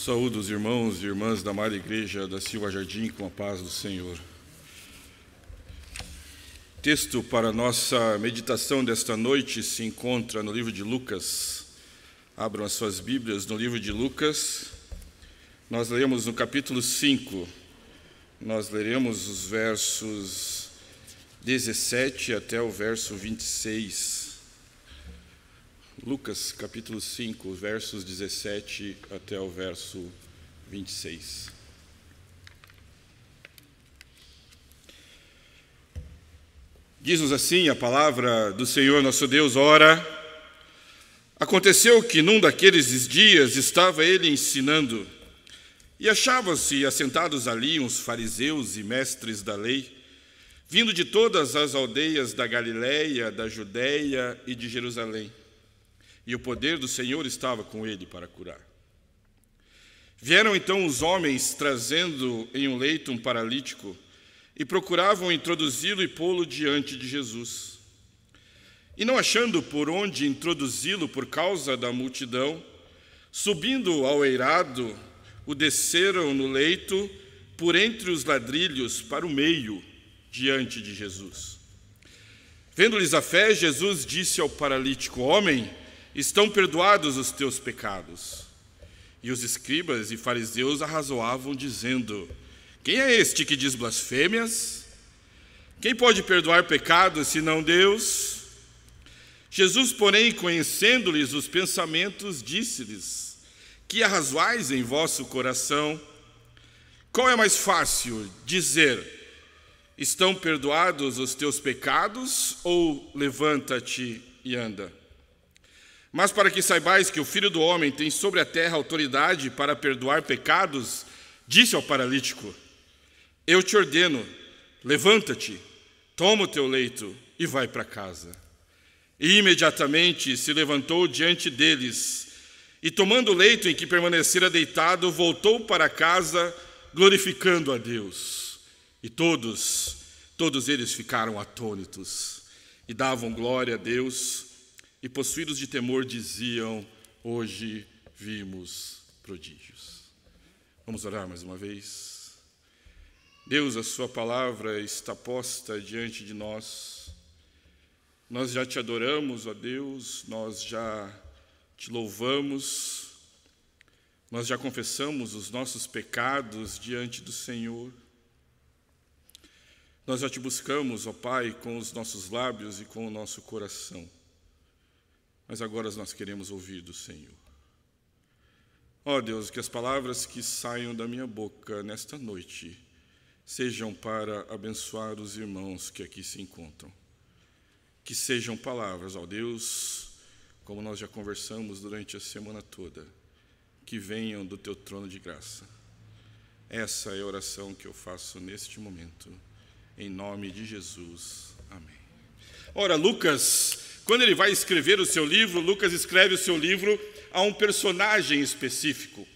Saúdo os irmãos e irmãs da amada Igreja da Silva Jardim com a paz do Senhor. Texto para nossa meditação desta noite se encontra no livro de Lucas. Abram as suas Bíblias no livro de Lucas. Nós leremos no capítulo 5. Nós leremos os versos 17 até o verso 26. Lucas, capítulo 5, versos 17 até o verso 26. Diz-nos assim a palavra do Senhor nosso Deus: Ora, aconteceu que num daqueles dias estava ele ensinando, e achavam-se assentados ali uns fariseus e mestres da lei, vindo de todas as aldeias da Galiléia, da Judéia e de Jerusalém. E o poder do Senhor estava com ele para curar. Vieram então os homens, trazendo em um leito um paralítico, e procuravam introduzi-lo e pô-lo diante de Jesus. E não achando por onde introduzi-lo por causa da multidão, subindo ao eirado, o desceram no leito, por entre os ladrilhos, para o meio, diante de Jesus. Vendo-lhes a fé, Jesus disse ao paralítico: Homem, estão perdoados os teus pecados. E os escribas e fariseus arrazoavam, dizendo: Quem é este que diz blasfêmias? Quem pode perdoar pecados, senão Deus? Jesus, porém, conhecendo-lhes os pensamentos, disse-lhes: Que arrazoais em vosso coração? Qual é mais fácil, dizer: Estão perdoados os teus pecados, ou levanta-te e anda? Mas para que saibais que o Filho do Homem tem sobre a terra autoridade para perdoar pecados, disse ao paralítico: Eu te ordeno, levanta-te, toma o teu leito e vai para casa. E imediatamente se levantou diante deles, e tomando o leito em que permanecera deitado, voltou para casa, glorificando a Deus. E todos eles ficaram atônitos, e davam glória a Deus, e possuídos de temor diziam: Hoje vimos prodígios. Vamos orar mais uma vez. Deus, a sua palavra está posta diante de nós. Nós já te adoramos, ó Deus, nós já te louvamos, nós já confessamos os nossos pecados diante do Senhor. Nós já te buscamos, ó Pai, com os nossos lábios e com o nosso coração. Mas agora nós queremos ouvir do Senhor. Ó Deus, que as palavras que saiam da minha boca nesta noite sejam para abençoar os irmãos que aqui se encontram. Que sejam palavras, ó Deus, como nós já conversamos durante a semana toda, que venham do teu trono de graça. Essa é a oração que eu faço neste momento, em nome de Jesus. Amém. Ora, Lucas, quando ele vai escrever o seu livro, Lucas escreve o seu livro a um personagem específico.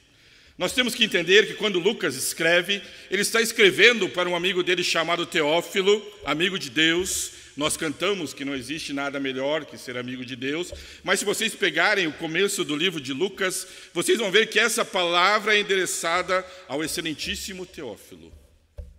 Nós temos que entender que quando Lucas escreve, ele está escrevendo para um amigo dele chamado Teófilo, amigo de Deus. Nós cantamos que não existe nada melhor que ser amigo de Deus, mas se vocês pegarem o começo do livro de Lucas, vocês vão ver que essa palavra é endereçada ao excelentíssimo Teófilo,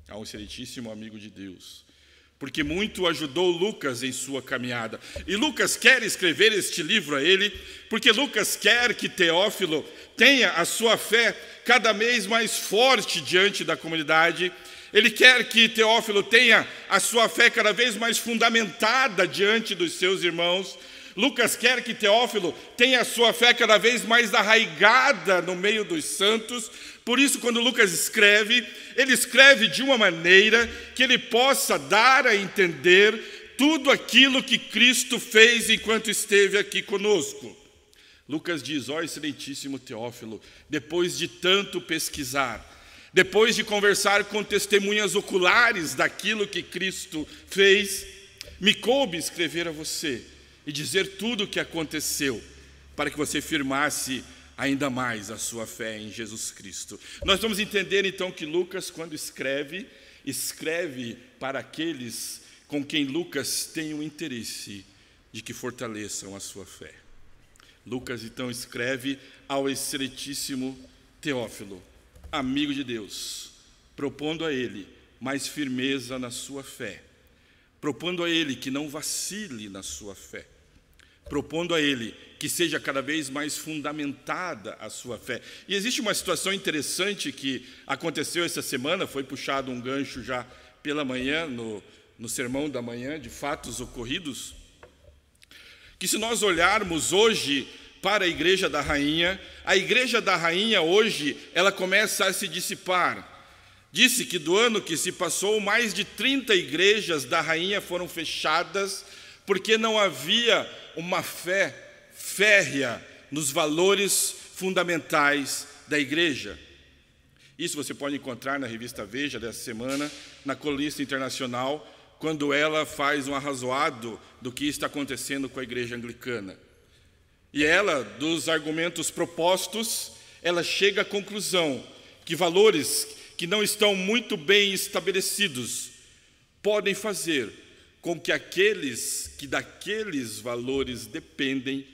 ao excelentíssimo amigo de Deus, porque muito ajudou Lucas em sua caminhada. E Lucas quer escrever este livro a ele, porque Lucas quer que Teófilo tenha a sua fé cada vez mais forte diante da comunidade. Ele quer que Teófilo tenha a sua fé cada vez mais fundamentada diante dos seus irmãos. Lucas quer que Teófilo tenha a sua fé cada vez mais arraigada no meio dos santos. Por isso, quando Lucas escreve, ele escreve de uma maneira que ele possa dar a entender tudo aquilo que Cristo fez enquanto esteve aqui conosco. Lucas diz: ó excelentíssimo Teófilo, depois de tanto pesquisar, depois de conversar com testemunhas oculares daquilo que Cristo fez, me coube escrever a você e dizer tudo o que aconteceu, para que você firmasse ainda mais a sua fé em Jesus Cristo. Nós vamos entender então que Lucas, quando escreve para aqueles com quem Lucas tem o interesse de que fortaleçam a sua fé. Lucas então escreve ao excelentíssimo Teófilo, amigo de Deus, propondo a ele mais firmeza na sua fé, propondo a ele que não vacile na sua fé, propondo a ele que seja cada vez mais fundamentada a sua fé. E existe uma situação interessante que aconteceu essa semana, foi puxado um gancho já pela manhã, no sermão da manhã, de fatos ocorridos, que se nós olharmos hoje para a Igreja da Rainha hoje, ela começa a se dissipar. Disse que do ano que se passou, mais de 30 igrejas da Rainha foram fechadas, porque não havia uma fé férrea nos valores fundamentais da igreja. Isso você pode encontrar na revista Veja dessa semana, na Colunista Internacional, quando ela faz um arrazoado do que está acontecendo com a igreja anglicana. E ela, dos argumentos propostos, ela chega à conclusão que valores que não estão muito bem estabelecidos podem fazer com que aqueles que daqueles valores dependem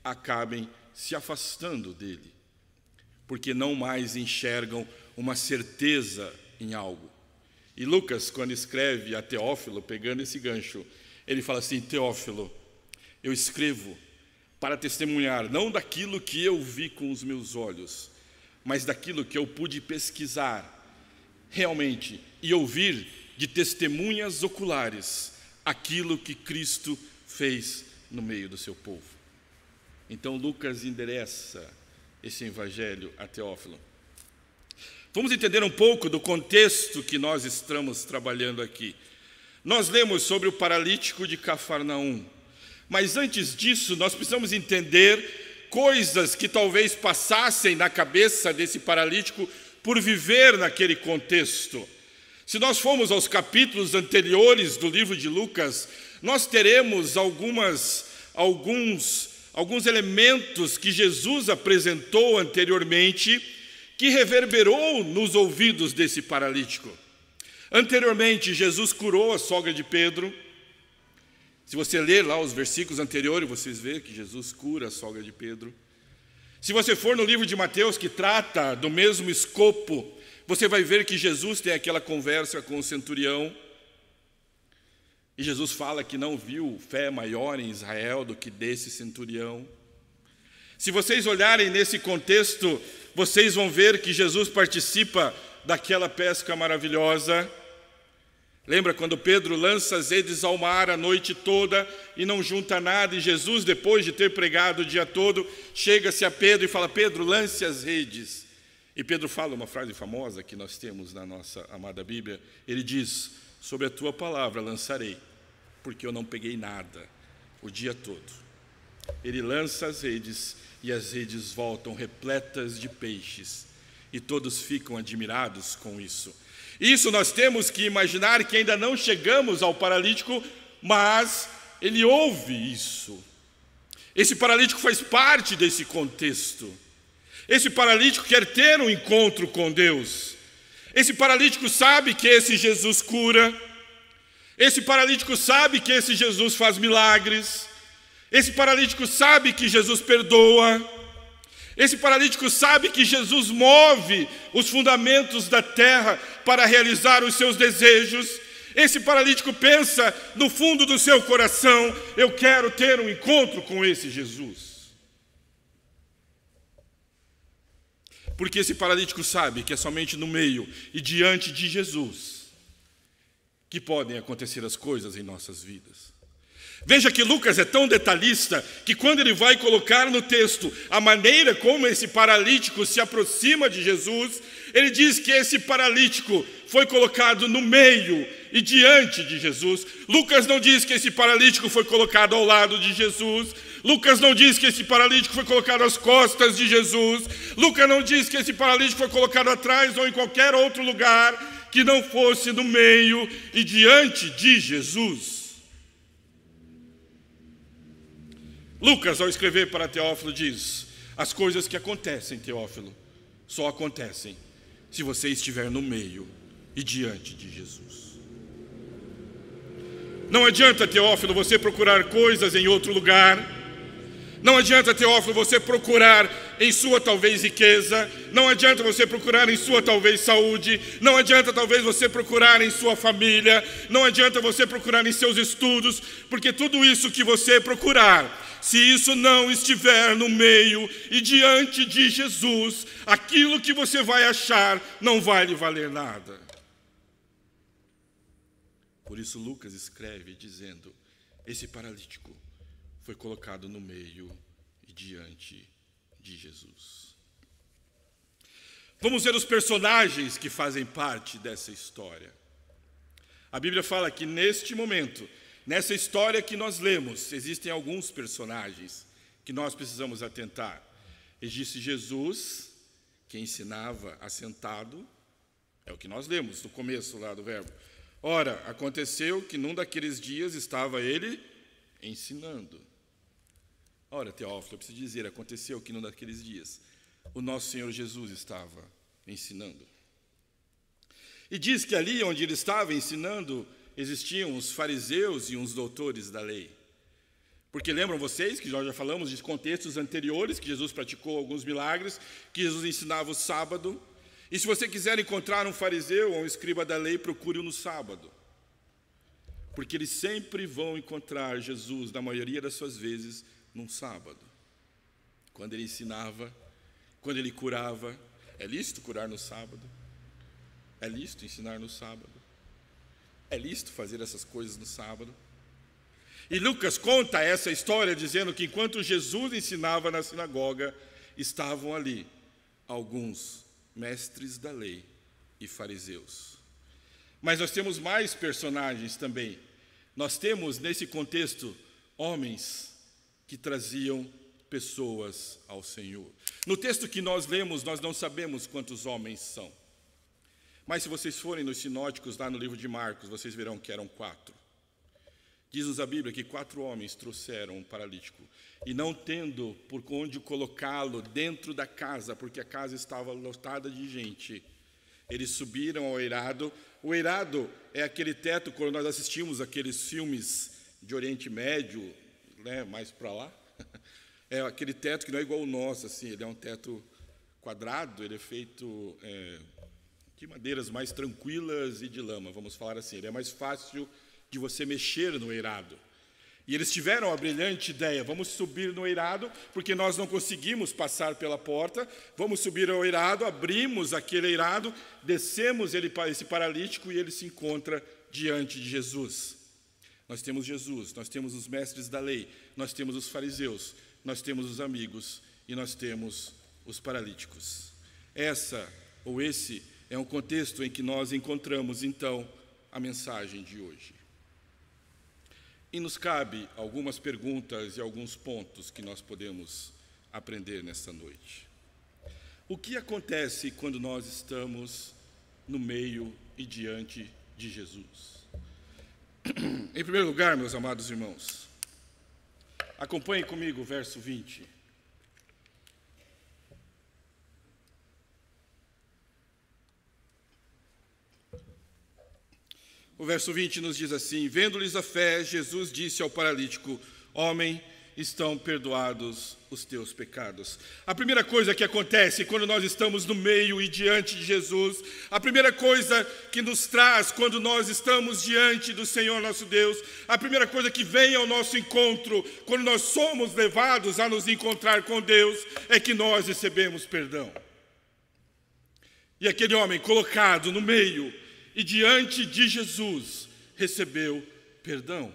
acabem se afastando dele, porque não mais enxergam uma certeza em algo. E Lucas, quando escreve a Teófilo, pegando esse gancho, ele fala assim: Teófilo, eu escrevo para testemunhar não daquilo que eu vi com os meus olhos, mas daquilo que eu pude pesquisar realmente e ouvir de testemunhas oculares aquilo que Cristo fez no meio do seu povo. Então Lucas endereça esse evangelho a Teófilo. Vamos entender um pouco do contexto que nós estamos trabalhando aqui. Nós lemos sobre o paralítico de Cafarnaum, mas antes disso nós precisamos entender coisas que talvez passassem na cabeça desse paralítico por viver naquele contexto. Se nós formos aos capítulos anteriores do livro de Lucas, nós teremos alguns elementos que Jesus apresentou anteriormente que reverberou nos ouvidos desse paralítico. Anteriormente, Jesus curou a sogra de Pedro. Se você ler lá os versículos anteriores, vocês vê que Jesus cura a sogra de Pedro. Se você for no livro de Mateus, que trata do mesmo escopo, você vai ver que Jesus tem aquela conversa com o centurião. E Jesus fala que não viu fé maior em Israel do que desse centurião. Se vocês olharem nesse contexto, vocês vão ver que Jesus participa daquela pesca maravilhosa. Lembra quando Pedro lança as redes ao mar a noite toda e não junta nada, e Jesus, depois de ter pregado o dia todo, chega-se a Pedro e fala: Pedro, lance as redes. E Pedro fala uma frase famosa que nós temos na nossa amada Bíblia. Ele diz: sobre a tua palavra lançarei, porque eu não peguei nada o dia todo. Ele lança as redes e as redes voltam repletas de peixes, e todos ficam admirados com isso. Isso nós temos que imaginar que ainda não chegamos ao paralítico, mas ele ouve isso. Esse paralítico faz parte desse contexto. Esse paralítico quer ter um encontro com Deus. Esse paralítico sabe que esse Jesus cura. Esse paralítico sabe que esse Jesus faz milagres. Esse paralítico sabe que Jesus perdoa. Esse paralítico sabe que Jesus move os fundamentos da terra para realizar os seus desejos. Esse paralítico pensa no fundo do seu coração: eu quero ter um encontro com esse Jesus. Porque esse paralítico sabe que é somente no meio e diante de Jesus que podem acontecer as coisas em nossas vidas. Veja que Lucas é tão detalhista que quando ele vai colocar no texto a maneira como esse paralítico se aproxima de Jesus, ele diz que esse paralítico foi colocado no meio e diante de Jesus. Lucas não diz que esse paralítico foi colocado ao lado de Jesus. Lucas não diz que esse paralítico foi colocado às costas de Jesus. Lucas não diz que esse paralítico foi colocado atrás ou em qualquer outro lugar que não fosse no meio e diante de Jesus. Lucas, ao escrever para Teófilo, diz: as coisas que acontecem, Teófilo, só acontecem se você estiver no meio e diante de Jesus. Não adianta, Teófilo, você procurar coisas em outro lugar. Não adianta, Teófilo, você procurar em sua talvez riqueza, não adianta você procurar em sua talvez saúde, não adianta talvez você procurar em sua família, não adianta você procurar em seus estudos, porque tudo isso que você procurar, se isso não estiver no meio e diante de Jesus, aquilo que você vai achar não vai lhe valer nada. Por isso Lucas escreve dizendo: esse paralítico foi colocado no meio e diante de Jesus. Vamos ver os personagens que fazem parte dessa história. A Bíblia fala que neste momento, nessa história que nós lemos, existem alguns personagens que nós precisamos atentar. Existe Jesus, que ensinava assentado, é o que nós lemos no começo lá do verbo. Ora, aconteceu que num daqueles dias estava ele ensinando. Ora, Teófilo, eu preciso dizer, aconteceu que num daqueles dias o nosso Senhor Jesus estava ensinando. E diz que ali onde ele estava ensinando, existiam os fariseus e uns doutores da lei. Porque lembram vocês que nós já falamos de contextos anteriores, que Jesus praticou alguns milagres, que Jesus ensinava o sábado. E se você quiser encontrar um fariseu ou um escriba da lei, procure-o no sábado. Porque eles sempre vão encontrar Jesus, na maioria das suas vezes, num sábado. Quando ele ensinava, quando ele curava. É lícito curar no sábado? É lícito ensinar no sábado? É lícito fazer essas coisas no sábado? E Lucas conta essa história dizendo que enquanto Jesus ensinava na sinagoga, estavam ali alguns mestres da lei e fariseus. Mas nós temos mais personagens também. Nós temos nesse contexto homens que traziam pessoas ao Senhor. No texto que nós lemos, nós não sabemos quantos homens são. Mas se vocês forem nos sinóticos, lá no livro de Marcos, vocês verão que eram 4. Diz-nos a Bíblia que 4 homens trouxeram um paralítico, e não tendo por onde colocá-lo dentro da casa, porque a casa estava lotada de gente, eles subiram ao eirado. O eirado é aquele teto, quando nós assistimos aqueles filmes de Oriente Médio, né, mais para lá, é aquele teto que não é igual ao nosso, assim, ele é um teto quadrado, ele é feito de madeiras mais tranquilas e de lama, vamos falar assim, ele é mais fácil de você mexer no eirado. E eles tiveram a brilhante ideia: vamos subir no eirado, porque nós não conseguimos passar pela porta, vamos subir ao eirado, abrimos aquele eirado, descemos esse paralítico e ele se encontra diante de Jesus. Nós temos Jesus, nós temos os mestres da lei, nós temos os fariseus, nós temos os amigos e nós temos os paralíticos. Esse é um contexto em que nós encontramos, então, a mensagem de hoje. E nos cabe algumas perguntas e alguns pontos que nós podemos aprender nesta noite. O que acontece quando nós estamos no meio e diante de Jesus? Em primeiro lugar, meus amados irmãos, acompanhem comigo o verso 20. O verso 20 nos diz assim: vendo-lhes a fé, Jesus disse ao paralítico: homem, estão perdoados os teus pecados. A primeira coisa que acontece quando nós estamos no meio e diante de Jesus, a primeira coisa que nos traz quando nós estamos diante do Senhor nosso Deus, a primeira coisa que vem ao nosso encontro, quando nós somos levados a nos encontrar com Deus, é que nós recebemos perdão. E aquele homem colocado no meio e diante de Jesus recebeu perdão.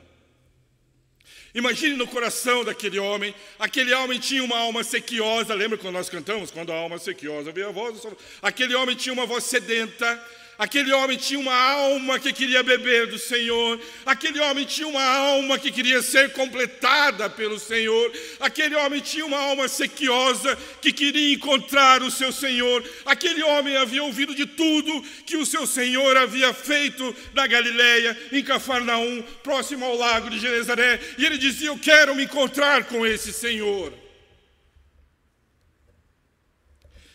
Imagine no coração daquele homem. Aquele homem tinha uma alma sequiosa. Lembra quando nós cantamos? Quando a alma sequiosa veio a voz. Aquele homem tinha uma voz sedenta. Aquele homem tinha uma alma que queria beber do Senhor. Aquele homem tinha uma alma que queria ser completada pelo Senhor. Aquele homem tinha uma alma sequiosa que queria encontrar o seu Senhor. Aquele homem havia ouvido de tudo que o seu Senhor havia feito na Galileia, em Cafarnaum, próximo ao lago de Genezaré. E ele dizia: eu quero me encontrar com esse Senhor.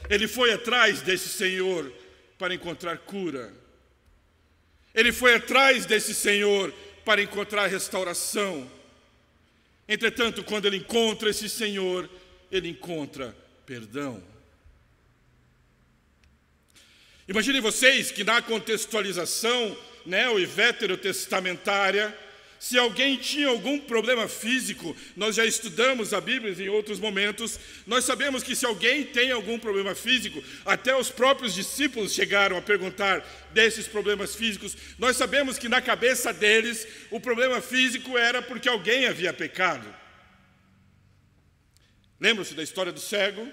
Ele foi atrás desse Senhor para encontrar cura. Ele foi atrás desse Senhor para encontrar restauração. Entretanto, quando ele encontra esse Senhor, ele encontra perdão. Imaginem vocês que na contextualização neo- e veterotestamentária, se alguém tinha algum problema físico, nós já estudamos a Bíblia em outros momentos, nós sabemos que se alguém tem algum problema físico, até os próprios discípulos chegaram a perguntar desses problemas físicos, nós sabemos que na cabeça deles, o problema físico era porque alguém havia pecado. Lembram-se da história do cego?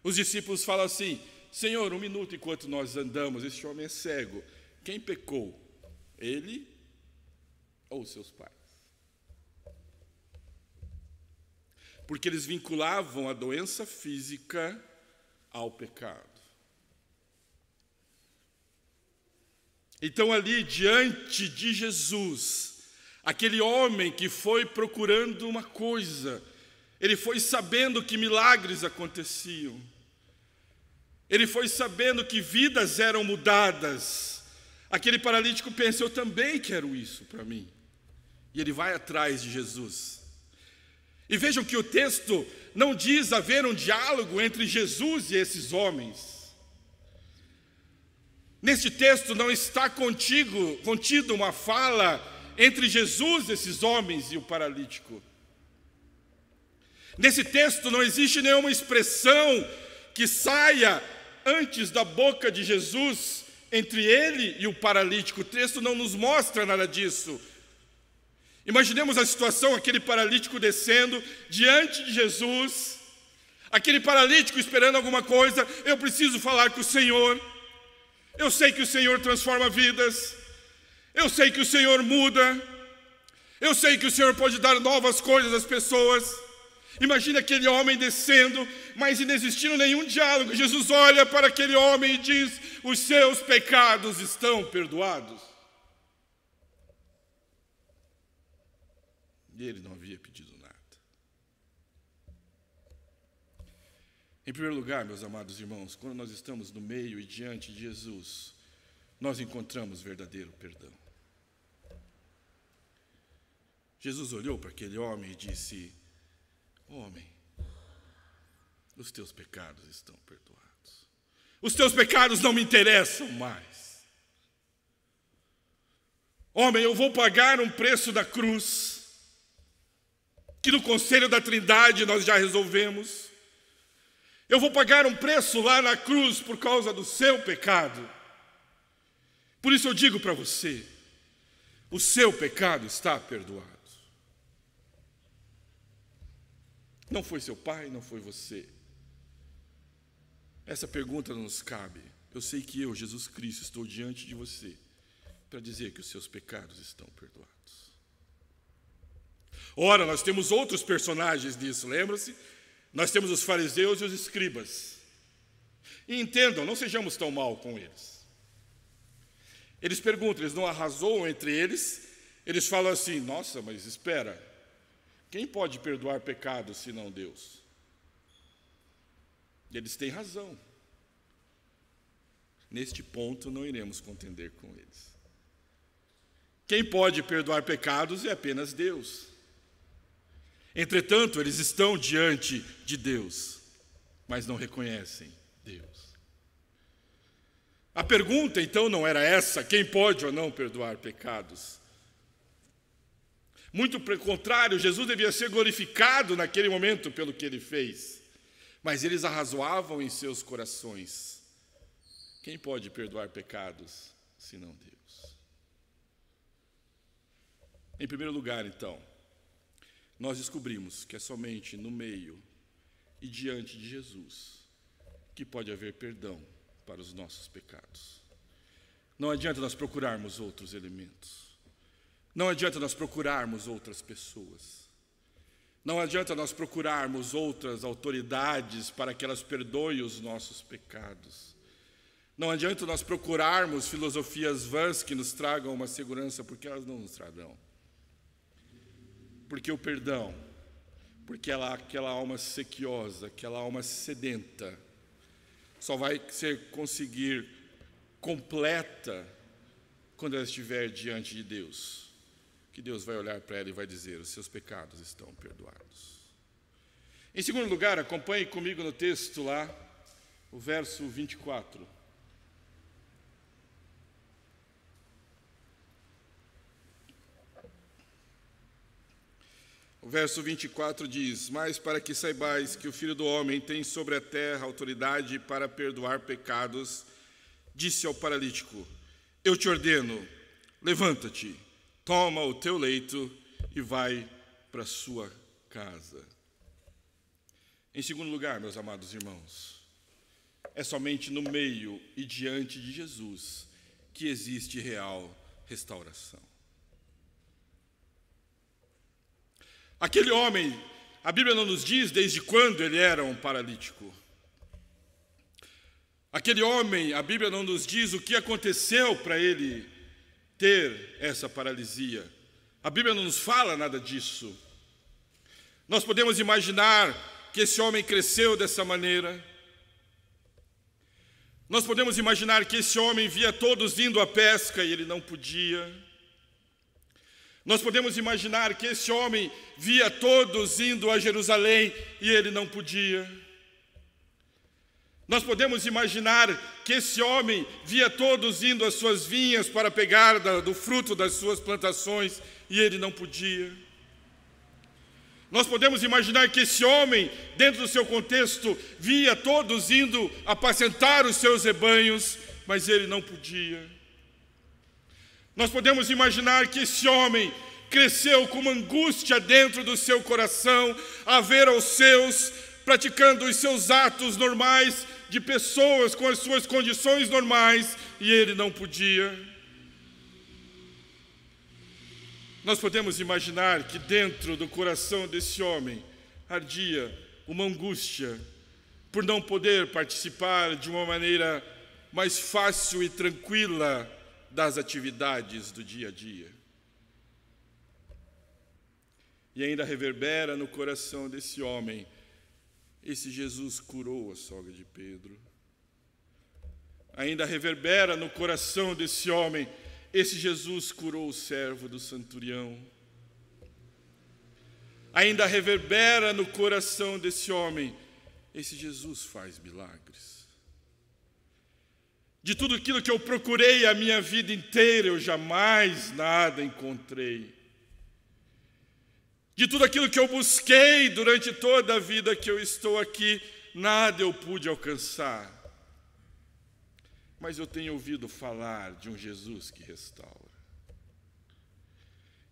Os discípulos falam assim: Senhor, 1 minuto enquanto nós andamos, este homem é cego. Quem pecou? Ele ou seus pais? Porque eles vinculavam a doença física ao pecado. Então ali, diante de Jesus, aquele homem que foi procurando uma coisa, ele foi sabendo que milagres aconteciam. Ele foi sabendo que vidas eram mudadas. Aquele paralítico pensa: eu também quero isso para mim. E ele vai atrás de Jesus. E vejam que o texto não diz haver um diálogo entre Jesus e esses homens. Neste texto não está contido uma fala entre Jesus, esses homens, e o paralítico. Nesse texto não existe nenhuma expressão que saia antes da boca de Jesus entre ele e o paralítico. O texto não nos mostra nada disso. Imaginemos a situação, aquele paralítico descendo diante de Jesus, aquele paralítico esperando alguma coisa. Eu preciso falar com o Senhor. Eu sei que o Senhor transforma vidas. Eu sei que o Senhor muda. Eu sei que o Senhor pode dar novas coisas às pessoas. Imagina aquele homem descendo, mas inexistindo nenhum diálogo. Jesus olha para aquele homem e diz: os seus pecados estão perdoados. E ele não havia pedido nada. Em primeiro lugar, meus amados irmãos, quando nós estamos no meio e diante de Jesus, nós encontramos verdadeiro perdão. Jesus olhou para aquele homem e disse: homem, os teus pecados estão perdoados. Os teus pecados não me interessam mais. Homem, eu vou pagar um preço da cruz, que no conselho da Trindade nós já resolvemos. Eu vou pagar um preço lá na cruz por causa do seu pecado. Por isso eu digo para você: o seu pecado está perdoado. Não foi seu pai, não foi você. Essa pergunta não nos cabe. Eu sei que eu, Jesus Cristo, estou diante de você para dizer que os seus pecados estão perdoados. Ora, nós temos outros personagens nisso, lembra-se? Nós temos os fariseus e os escribas. E entendam, não sejamos tão mal com eles. Eles perguntam, eles não arrazoam entre eles, eles falam assim: nossa, mas espera, quem pode perdoar pecados senão Deus? E eles têm razão. Neste ponto não iremos contender com eles. Quem pode perdoar pecados é apenas Deus. Entretanto, eles estão diante de Deus, mas não reconhecem Deus. A pergunta, então, não era essa: quem pode ou não perdoar pecados? Muito pelo contrário, Jesus devia ser glorificado naquele momento pelo que ele fez. Mas eles arrazoavam em seus corações: quem pode perdoar pecados, senão Deus? Em primeiro lugar, então, nós descobrimos que é somente no meio e diante de Jesus que pode haver perdão para os nossos pecados. Não adianta nós procurarmos outros elementos. Não adianta nós procurarmos outras pessoas. Não adianta nós procurarmos outras autoridades para que elas perdoem os nossos pecados. Não adianta nós procurarmos filosofias vãs que nos tragam uma segurança, porque elas não nos trarão. Porque o perdão, porque aquela alma sequiosa, aquela alma sedenta, só vai conseguir completa quando ela estiver diante de Deus. Que Deus vai olhar para ela e vai dizer: os seus pecados estão perdoados. Em segundo lugar, acompanhe comigo no texto lá, o verso 24. O verso 24 diz: mas para que saibais que o Filho do Homem tem sobre a terra autoridade para perdoar pecados, disse ao paralítico: eu te ordeno, levanta-te, toma o teu leito e vai para a sua casa. Em segundo lugar, meus amados irmãos, é somente no meio e diante de Jesus que existe real restauração. Aquele homem, a Bíblia não nos diz desde quando ele era um paralítico. Aquele homem, a Bíblia não nos diz o que aconteceu para ele ter essa paralisia. A Bíblia não nos fala nada disso. Nós podemos imaginar que esse homem cresceu dessa maneira. Nós podemos imaginar que esse homem via todos indo à pesca e ele não podia. Nós podemos imaginar que esse homem via todos indo a Jerusalém e ele não podia. Nós podemos imaginar que esse homem via todos indo às suas vinhas para pegar do fruto das suas plantações e ele não podia. Nós podemos imaginar que esse homem, dentro do seu contexto, via todos indo apacentar os seus rebanhos, mas ele não podia. Nós podemos imaginar que esse homem cresceu com uma angústia dentro do seu coração, a ver aos seus praticando os seus atos normais de pessoas com as suas condições normais, e ele não podia. Nós podemos imaginar que dentro do coração desse homem ardia uma angústia por não poder participar de uma maneira mais fácil e tranquila das atividades do dia a dia. E ainda reverbera no coração desse homem: esse Jesus curou a sogra de Pedro. Ainda reverbera no coração desse homem: esse Jesus curou o servo do centurião. Ainda reverbera no coração desse homem: esse Jesus faz milagres. De tudo aquilo que eu procurei a minha vida inteira, eu jamais nada encontrei. De tudo aquilo que eu busquei durante toda a vida que eu estou aqui, nada eu pude alcançar. Mas eu tenho ouvido falar de um Jesus que restaura.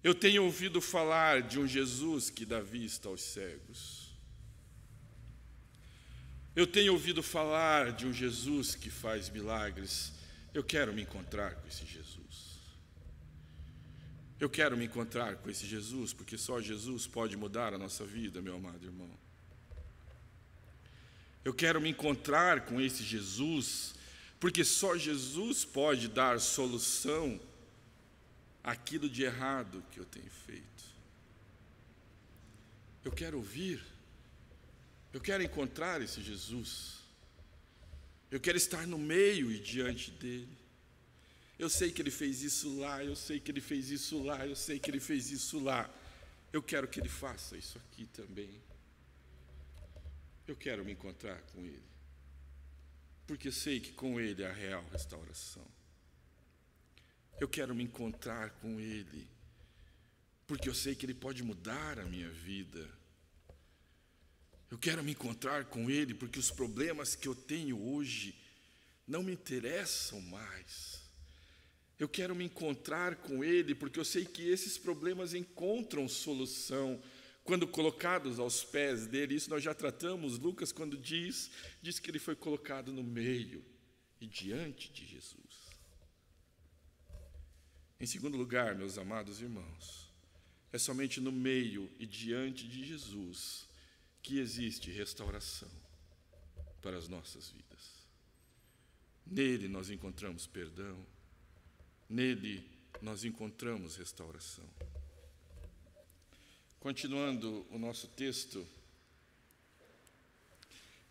Eu tenho ouvido falar de um Jesus que dá vista aos cegos. Eu tenho ouvido falar de um Jesus que faz milagres. Eu quero me encontrar com esse Jesus. Eu quero me encontrar com esse Jesus, porque só Jesus pode mudar a nossa vida, meu amado irmão. Eu quero me encontrar com esse Jesus, porque só Jesus pode dar solução àquilo de errado que eu tenho feito. Eu quero ouvir, eu quero encontrar esse Jesus. Eu quero estar no meio e diante dele. Eu sei que ele fez isso lá, eu sei que ele fez isso lá, eu sei que ele fez isso lá. Eu quero que ele faça isso aqui também. Eu quero me encontrar com ele, porque sei que com ele há real restauração. Eu quero me encontrar com ele, porque eu sei que ele pode mudar a minha vida. Eu quero me encontrar com ele, porque os problemas que eu tenho hoje não me interessam mais. Eu quero me encontrar com ele, porque eu sei que esses problemas encontram solução quando colocados aos pés dele. Isso nós já tratamos. Lucas, quando diz que ele foi colocado no meio e diante de Jesus. Em segundo lugar, meus amados irmãos, é somente no meio e diante de Jesus que existe restauração para as nossas vidas. Nele nós encontramos perdão. Nele nós encontramos restauração. Continuando o nosso texto,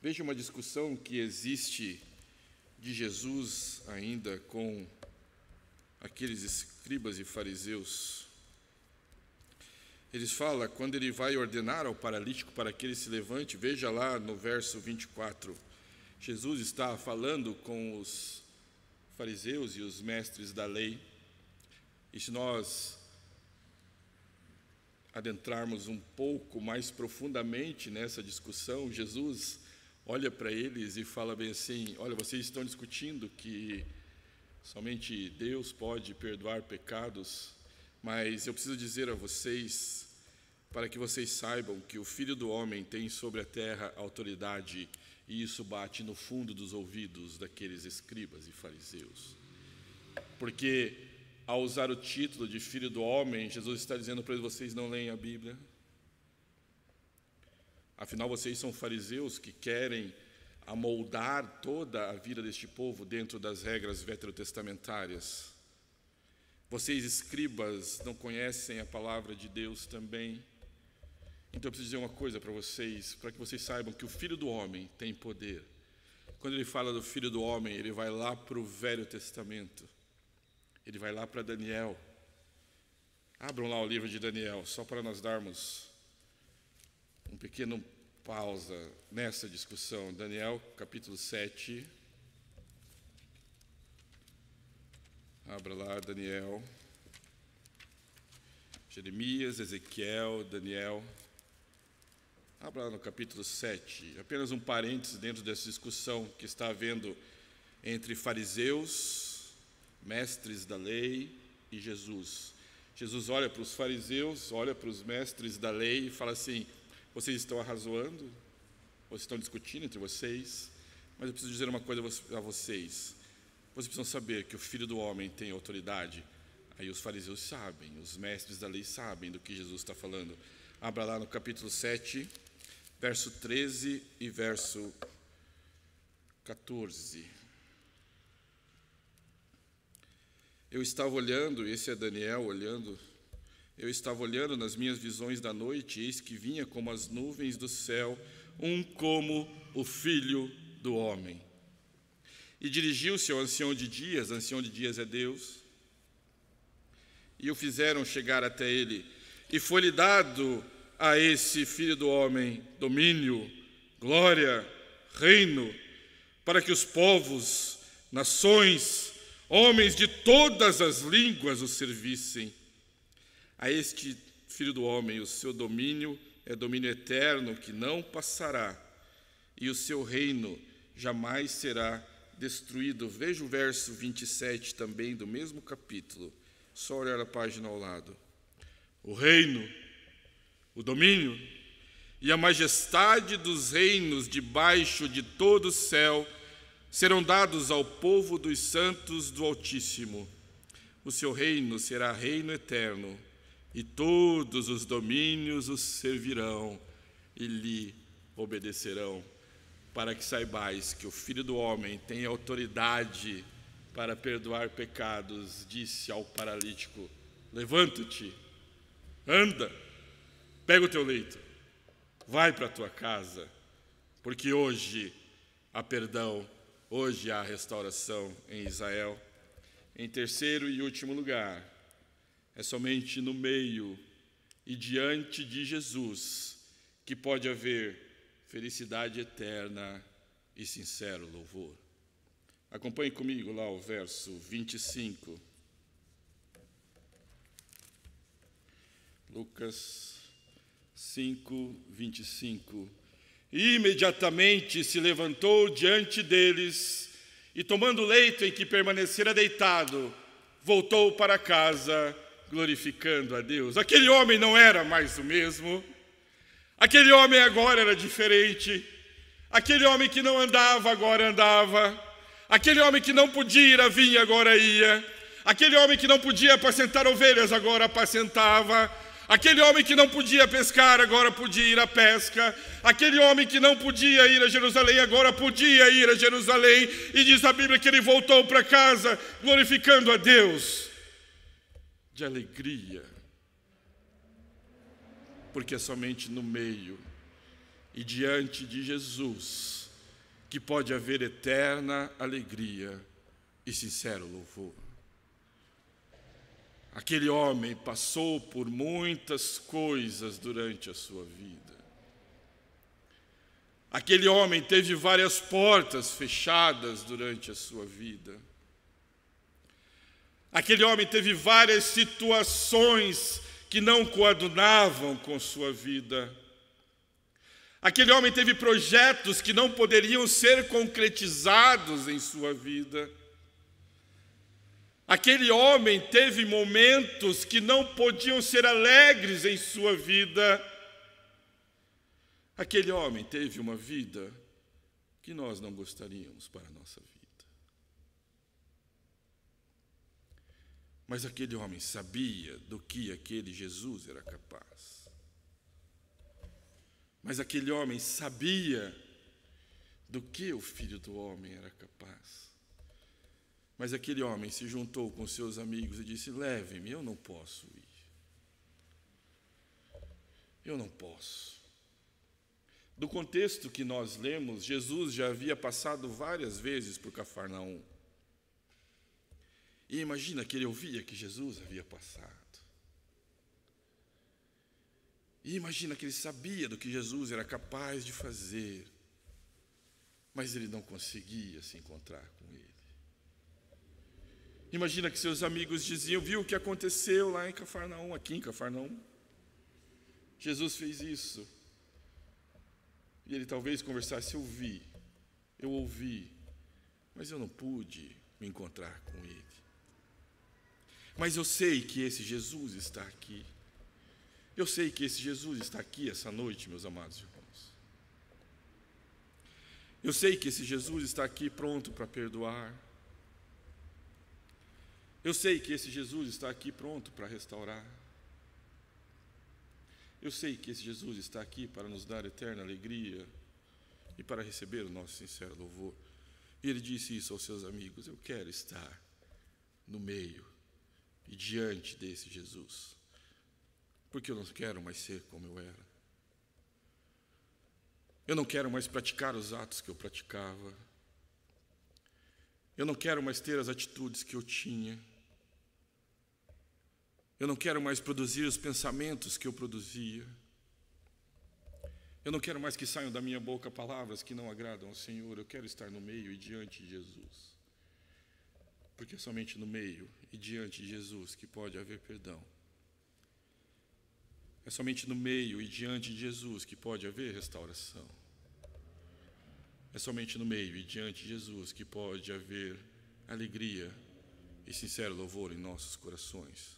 veja uma discussão que existe de Jesus ainda com aqueles escribas e fariseus. eles falam, quando ele vai ordenar ao paralítico para que ele se levante, veja lá no verso 24, Jesus está falando com os fariseus e os mestres da lei, e se nós adentrarmos um pouco mais profundamente nessa discussão, Jesus olha para eles e fala bem assim, olha, vocês estão discutindo que somente Deus pode perdoar pecados, mas eu preciso dizer a vocês, para que vocês saibam que o Filho do Homem tem sobre a terra autoridade, e isso bate no fundo dos ouvidos daqueles escribas e fariseus. Porque, ao usar o título de Filho do Homem, Jesus está dizendo para eles, vocês não leem a Bíblia? Afinal, vocês são fariseus que querem amoldar toda a vida deste povo dentro das regras veterotestamentárias. Vocês, escribas, não conhecem a palavra de Deus também? Então eu preciso dizer uma coisa para vocês, para que vocês saibam que o Filho do Homem tem poder. Quando ele fala do Filho do Homem, ele vai lá para o Velho Testamento. Ele vai lá para Daniel. Abram lá o livro de Daniel, só para nós darmos um pequeno pausa nessa discussão. Daniel, capítulo 7. Abra lá, Daniel. Jeremias, Ezequiel, Daniel. Abra lá no capítulo 7. Apenas um parênteses dentro dessa discussão que está havendo entre fariseus, mestres da lei e Jesus. Jesus olha para os fariseus, olha para os mestres da lei e fala assim, vocês estão arrazoando? Vocês estão discutindo entre vocês? Mas eu preciso dizer uma coisa a vocês. Vocês precisam saber que o Filho do Homem tem autoridade. Aí os fariseus sabem, os mestres da lei sabem do que Jesus está falando. Abra lá no capítulo 7, verso 13 e verso 14. Eu estava olhando, esse é Daniel olhando, eu estava olhando nas minhas visões da noite, e eis que vinha como as nuvens do céu, um como o Filho do Homem. E dirigiu-se ao ancião de dias é Deus, e o fizeram chegar até ele, e foi-lhe dado a esse Filho do Homem domínio, glória, reino, para que os povos, nações, homens de todas as línguas o servissem. A este Filho do Homem, o seu domínio é domínio eterno que não passará, e o seu reino jamais será destruído. Veja o verso 27 também do mesmo capítulo, só olhar a página ao lado. O reino, o domínio e a majestade dos reinos debaixo de todo o céu serão dados ao povo dos santos do Altíssimo. O seu reino será reino eterno, e todos os domínios o servirão e lhe obedecerão, para que saibais que o Filho do Homem tem autoridade para perdoar pecados. Disse ao paralítico, levanta-te, anda, pega o teu leito, vai para a tua casa, porque hoje há perdão, hoje há restauração em Israel. Em terceiro e último lugar, é somente no meio e diante de Jesus que pode haver felicidade eterna e sincero louvor. Acompanhe comigo lá o verso 25. Lucas 5, 25. E imediatamente se levantou diante deles e, tomando o leito em que permanecera deitado, voltou para casa, glorificando a Deus. Aquele homem não era mais o mesmo. Aquele homem agora era diferente. Aquele homem que não andava, agora andava. Aquele homem que não podia ir à vinha, agora ia. Aquele homem que não podia apacentar ovelhas, agora apacentava. Aquele homem que não podia pescar, agora podia ir à pesca. Aquele homem que não podia ir a Jerusalém, agora podia ir a Jerusalém. E diz a Bíblia que ele voltou para casa, glorificando a Deus de alegria. Porque é somente no meio e diante de Jesus que pode haver eterna alegria e sincero louvor. Aquele homem passou por muitas coisas durante a sua vida. Aquele homem teve várias portas fechadas durante a sua vida. Aquele homem teve várias situações que não coadunavam com sua vida. Aquele homem teve projetos que não poderiam ser concretizados em sua vida. Aquele homem teve momentos que não podiam ser alegres em sua vida. Aquele homem teve uma vida que nós não gostaríamos para a nossa vida. Mas aquele homem sabia do que aquele Jesus era capaz. Mas aquele homem sabia do que o Filho do Homem era capaz. Mas aquele homem se juntou com seus amigos e disse: leve-me, eu não posso ir. Eu não posso. Do contexto que nós lemos, Jesus já havia passado várias vezes por Cafarnaum. E imagina que ele ouvia que Jesus havia passado. E imagina que ele sabia do que Jesus era capaz de fazer, mas ele não conseguia se encontrar com ele. Imagina que seus amigos diziam: viu o que aconteceu lá em Cafarnaum, aqui em Cafarnaum? Jesus fez isso. E ele talvez conversasse: eu ouvi, mas eu não pude me encontrar com ele. Mas eu sei que esse Jesus está aqui. Eu sei que esse Jesus está aqui essa noite, meus amados irmãos. Eu sei que esse Jesus está aqui pronto para perdoar. Eu sei que esse Jesus está aqui pronto para restaurar. Eu sei que esse Jesus está aqui para nos dar eterna alegria e para receber o nosso sincero louvor. E ele disse isso aos seus amigos: eu quero estar no meio e diante desse Jesus, porque eu não quero mais ser como eu era. Eu não quero mais praticar os atos que eu praticava. Eu não quero mais ter as atitudes que eu tinha. Eu não quero mais produzir os pensamentos que eu produzia. Eu não quero mais que saiam da minha boca palavras que não agradam ao Senhor. Eu quero estar no meio e diante de Jesus. Porque é somente no meio e diante de Jesus que pode haver perdão. É somente no meio e diante de Jesus que pode haver restauração. É somente no meio e diante de Jesus que pode haver alegria e sincero louvor em nossos corações.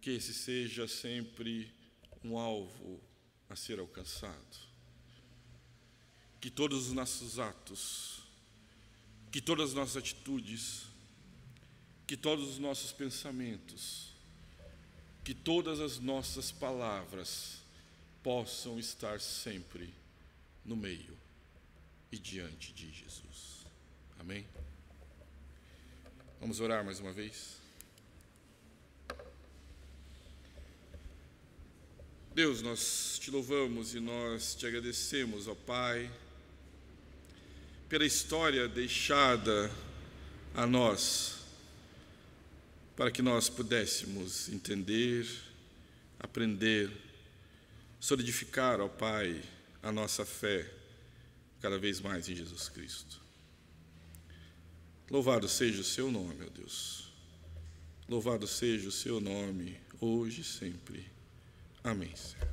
Que esse seja sempre um alvo a ser alcançado. Que todos os nossos atos, que todas as nossas atitudes, que todos os nossos pensamentos, que todas as nossas palavras possam estar sempre no meio e diante de Jesus. Amém? Vamos orar mais uma vez? Deus, nós te louvamos e nós te agradecemos, ó Pai, pela história deixada a nós, para que nós pudéssemos entender, aprender, solidificar, ó Pai, a nossa fé cada vez mais em Jesus Cristo. Louvado seja o seu nome, ó Deus. Louvado seja o seu nome, hoje e sempre. Amém, Senhor.